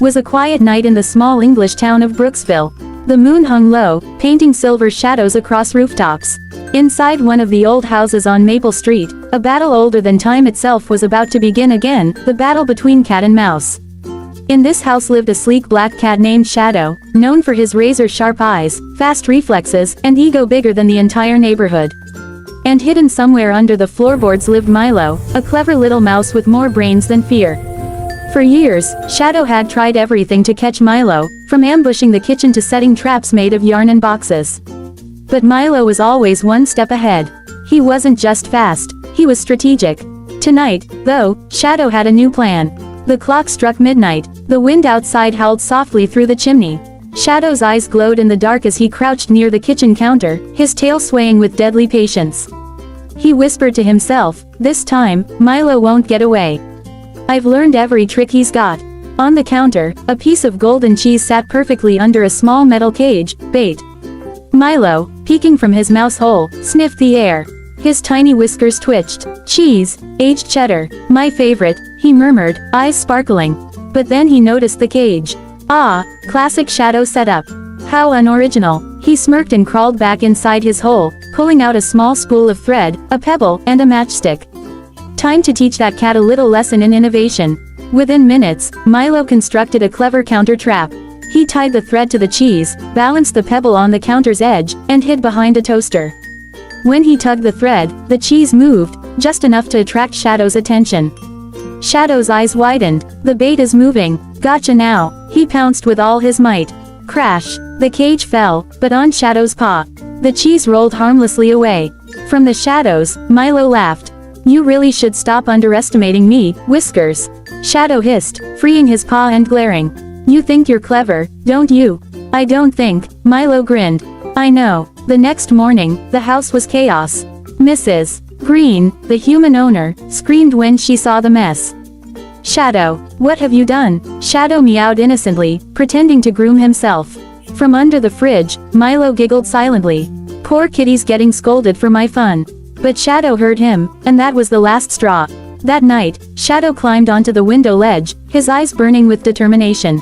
was a quiet night in the small English town of Brooksville. The moon hung low, painting silver shadows across rooftops. Inside one of the old houses on Maple Street, a battle older than time itself was about to begin again, the battle between cat and mouse. In this house lived a sleek black cat named Shadow, known for his razor-sharp eyes, fast reflexes, and ego bigger than the entire neighborhood. And hidden somewhere under the floorboards lived Milo, a clever little mouse with more brains than fear. For years, Shadow had tried everything to catch Milo, from ambushing the kitchen to setting traps made of yarn and boxes. But Milo was always one step ahead. He wasn't just fast, he was strategic. Tonight, though, Shadow had a new plan. The clock struck midnight, the wind outside howled softly through the chimney. Shadow's eyes glowed in the dark as he crouched near the kitchen counter, his tail swaying with deadly patience. He whispered to himself, "This time, Milo won't get away. I've learned every trick he's got." On the counter, a piece of golden cheese sat perfectly under a small metal cage, bait. Milo, peeking from his mouse hole, sniffed the air. His tiny whiskers twitched. "Cheese, aged cheddar, my favorite," he murmured, eyes sparkling. But then he noticed the cage. Ah, classic Shadow setup. How unoriginal. He smirked and crawled back inside his hole, pulling out a small spool of thread, a pebble, and a matchstick. Time to teach that cat a little lesson in innovation. Within minutes, Milo constructed a clever counter trap. He tied the thread to the cheese, balanced the pebble on the counter's edge, and hid behind a toaster. When he tugged the thread, the cheese moved, just enough to attract Shadow's attention. Shadow's eyes widened. "The bait is moving. Gotcha now." He pounced with all his might. Crash! The cage fell, but on Shadow's paw. The cheese rolled harmlessly away. From the shadows, Milo laughed. "You really should stop underestimating me, Whiskers," Shadow hissed, freeing his paw and glaring. "You think you're clever, don't you?" "I don't think," Milo grinned. "I know." The next morning, the house was chaos. Mrs. Green, the human owner, screamed when she saw the mess. "Shadow, what have you done?" Shadow meowed innocently, pretending to groom himself. From under the fridge, Milo giggled silently. "Poor kitty's getting scolded for my fun." But Shadow heard him, and that was the last straw. That night, Shadow climbed onto the window ledge, his eyes burning with determination.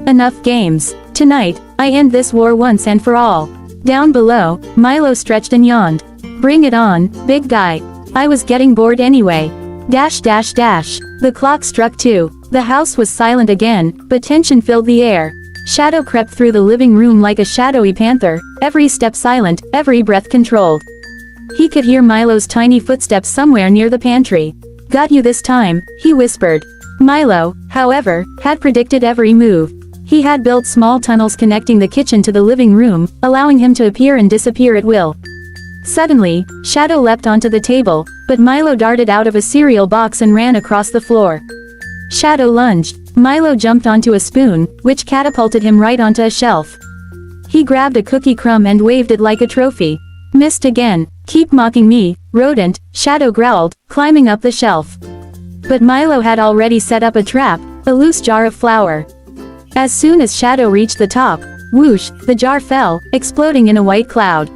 "Enough games. Tonight, I end this war once and for all." Down below, Milo stretched and yawned. "Bring it on, big guy. I was getting bored anyway." Dash dash dash. The clock struck 2. The house was silent again, but tension filled the air. Shadow crept through the living room like a shadowy panther, every step silent, every breath controlled. He could hear Milo's tiny footsteps somewhere near the pantry. "Got you this time," he whispered. Milo, however, had predicted every move. He had built small tunnels connecting the kitchen to the living room, allowing him to appear and disappear at will. Suddenly, Shadow leapt onto the table, but Milo darted out of a cereal box and ran across the floor. Shadow lunged. Milo jumped onto a spoon, which catapulted him right onto a shelf. He grabbed a cookie crumb and waved it like a trophy. "Missed again. Keep mocking me, rodent," Shadow growled, climbing up the shelf. But Milo had already set up a trap, a loose jar of flour. As soon as Shadow reached the top, whoosh, the jar fell, exploding in a white cloud.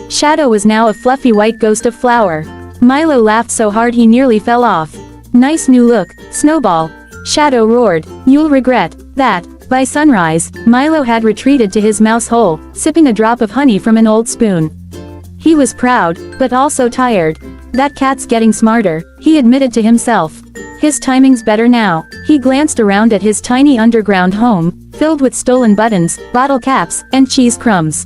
Shadow was now a fluffy white ghost of flour. Milo laughed so hard he nearly fell off. "Nice new look, Snowball," Shadow roared. "You'll regret that." By sunrise, Milo had retreated to his mouse hole, sipping a drop of honey from an old spoon. He was proud, but also tired. "That cat's getting smarter," he admitted to himself. His timing's better now. He glanced around at his tiny underground home, filled with stolen buttons, bottle caps, and cheese crumbs.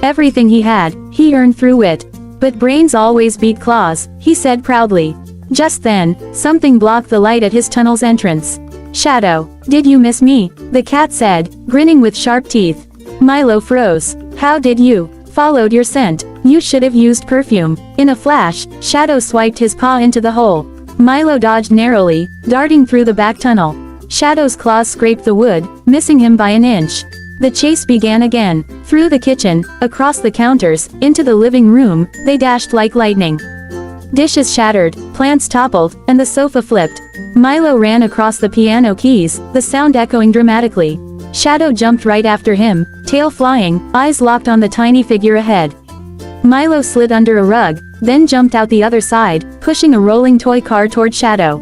Everything he had, he earned through wit. But brains always beat claws, he said proudly. Just then, something blocked the light at his tunnel's entrance. "Shadow, did you miss me?" the cat said, grinning with sharp teeth. Milo froze. "How did you?" "Followed your scent. You should have used perfume." In a flash, Shadow swiped his paw into the hole. Milo dodged narrowly, darting through the back tunnel. Shadow's claws scraped the wood, missing him by an inch. The chase began again. Through the kitchen, across the counters, into the living room, they dashed like lightning. Dishes shattered, plants toppled, and the sofa flipped. Milo ran across the piano keys, the sound echoing dramatically. Shadow jumped right after him, tail flying, eyes locked on the tiny figure ahead. Milo slid under a rug, then jumped out the other side, pushing a rolling toy car toward Shadow.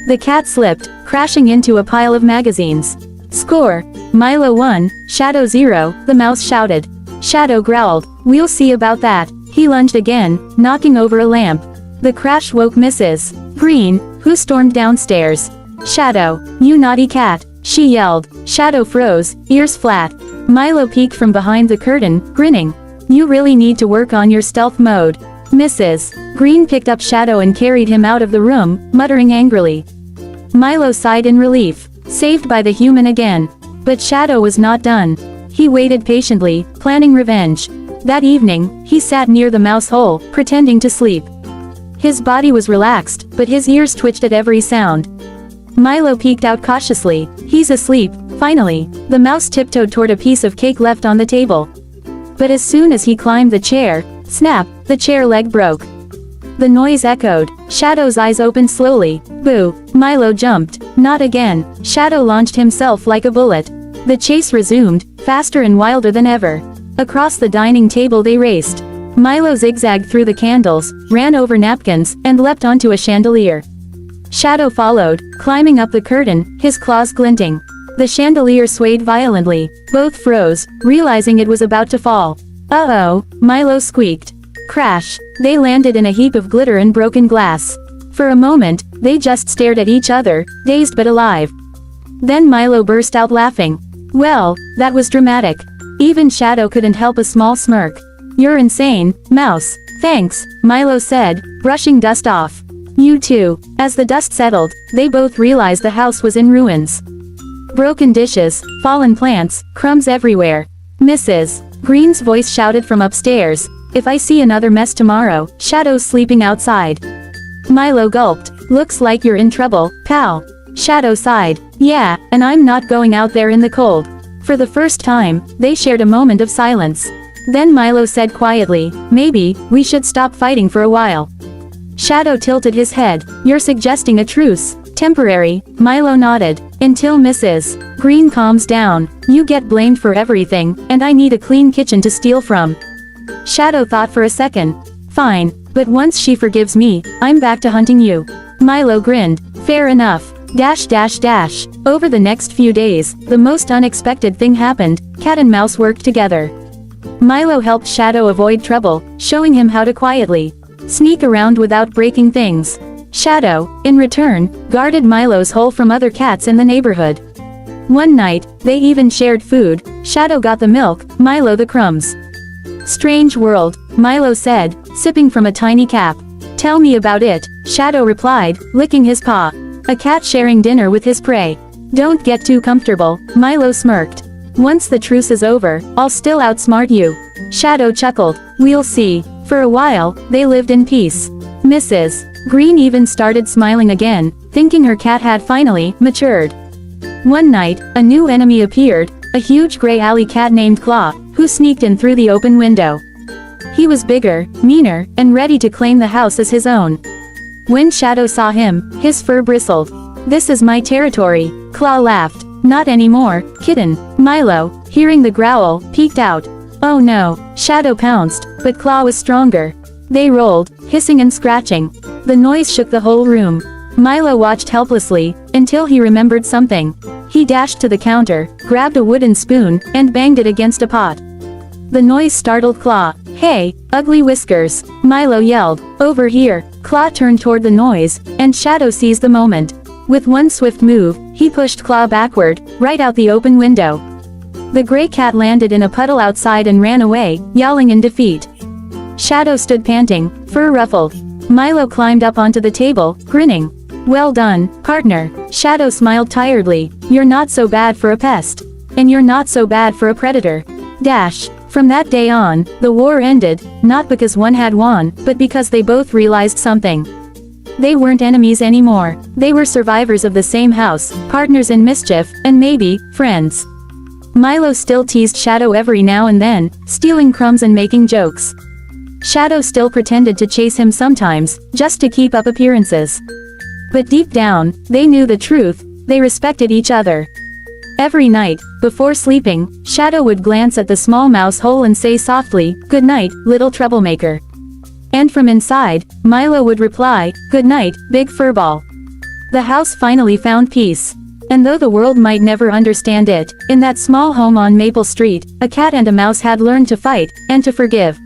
The cat slipped, crashing into a pile of magazines. Score. Milo 1, Shadow 0, the mouse shouted. Shadow growled. We'll see about that. He lunged again, knocking over a lamp. The crash woke Mrs. Green, who stormed downstairs. Shadow, you naughty cat, she yelled. Shadow froze, ears flat. Milo peeked from behind the curtain, grinning. You really need to work on your stealth mode. Mrs. Green picked up Shadow and carried him out of the room, muttering angrily. Milo sighed in relief, saved by the human again. But Shadow was not done. He waited patiently, planning revenge. That evening, he sat near the mouse hole, pretending to sleep. His body was relaxed, but his ears twitched at every sound. Milo peeked out cautiously. He's asleep, finally. The mouse tiptoed toward a piece of cake left on the table. But as soon as he climbed the chair, snap, the chair leg broke. The noise echoed. Shadow's eyes opened slowly. Boo! Milo jumped. Not again. Shadow launched himself like a bullet. The chase resumed, faster and wilder than ever. Across the dining table they raced. Milo zigzagged through the candles, ran over napkins, and leapt onto a chandelier. Shadow followed, climbing up the curtain, his claws glinting. The chandelier swayed violently. Both froze, realizing it was about to fall. Uh-oh, Milo squeaked. Crash! They landed in a heap of glitter and broken glass. For a moment, they just stared at each other, dazed but alive. Then Milo burst out laughing. Well, that was dramatic. Even Shadow couldn't help a small smirk. You're insane, mouse. Thanks, Milo said, brushing dust off. You too. As the dust settled, they both realized the house was in ruins. Broken dishes, fallen plants, crumbs everywhere. Mrs. Green's voice shouted from upstairs. If I see another mess tomorrow, Shadow's sleeping outside. Milo gulped. Looks like you're in trouble, pal. Shadow sighed. Yeah, and I'm not going out there in the cold. For the first time, they shared a moment of silence. Then Milo said quietly, maybe, we should stop fighting for a while. Shadow tilted his head. You're suggesting a truce. Temporary. Milo nodded. Until Mrs. Green calms down. You get blamed for everything, and I need a clean kitchen to steal from. Shadow thought for a second. Fine, but once she forgives me, I'm back to hunting you. Milo grinned. Fair enough. Over the next few days, the most unexpected thing happened. Cat and mouse worked together. Milo helped Shadow avoid trouble, showing him how to quietly sneak around without breaking things. Shadow, in return, guarded Milo's hole from other cats in the neighborhood. One night, they even shared food. Shadow got the milk, Milo the crumbs. Strange world, Milo said, sipping from a tiny cap. Tell me about it, Shadow replied, licking his paw. A cat sharing dinner with his prey. Don't get too comfortable, Milo smirked. Once the truce is over, I'll still outsmart you. Shadow chuckled. We'll see. For a while, they lived in peace. Mrs. Green even started smiling again, thinking her cat had finally matured. One night, a new enemy appeared, a huge gray alley cat named Claw, who sneaked in through the open window. He was bigger, meaner, and ready to claim the house as his own. When Shadow saw him, his fur bristled. This is my territory, Claw laughed. Not anymore, kitten. Milo, hearing the growl, peeked out. Oh no, Shadow pounced, but Claw was stronger. They rolled, hissing and scratching. The noise shook the whole room. Milo watched helplessly, until he remembered something. He dashed to the counter, grabbed a wooden spoon, and banged it against a pot. The noise startled Claw. Hey, ugly whiskers, Milo yelled. Over here. Claw turned toward the noise, and Shadow seized the moment. With one swift move, he pushed Claw backward, right out the open window. The gray cat landed in a puddle outside and ran away, yowling in defeat. Shadow stood panting, fur ruffled. Milo climbed up onto the table, grinning. Well done, partner. Shadow smiled tiredly. You're not so bad for a pest. And you're not so bad for a predator. From that day on, the war ended, not because one had won, but because they both realized something. They weren't enemies anymore. They were survivors of the same house, partners in mischief, and maybe, friends. Milo still teased Shadow every now and then, stealing crumbs and making jokes. Shadow still pretended to chase him sometimes, just to keep up appearances. But deep down, they knew the truth, they respected each other. Every night, before sleeping, Shadow would glance at the small mouse hole and say softly, "Good night, little troublemaker." And from inside, Milo would reply, "Good night, big furball." The house finally found peace. And though the world might never understand it, in that small home on Maple Street, a cat and a mouse had learned to fight, and to forgive.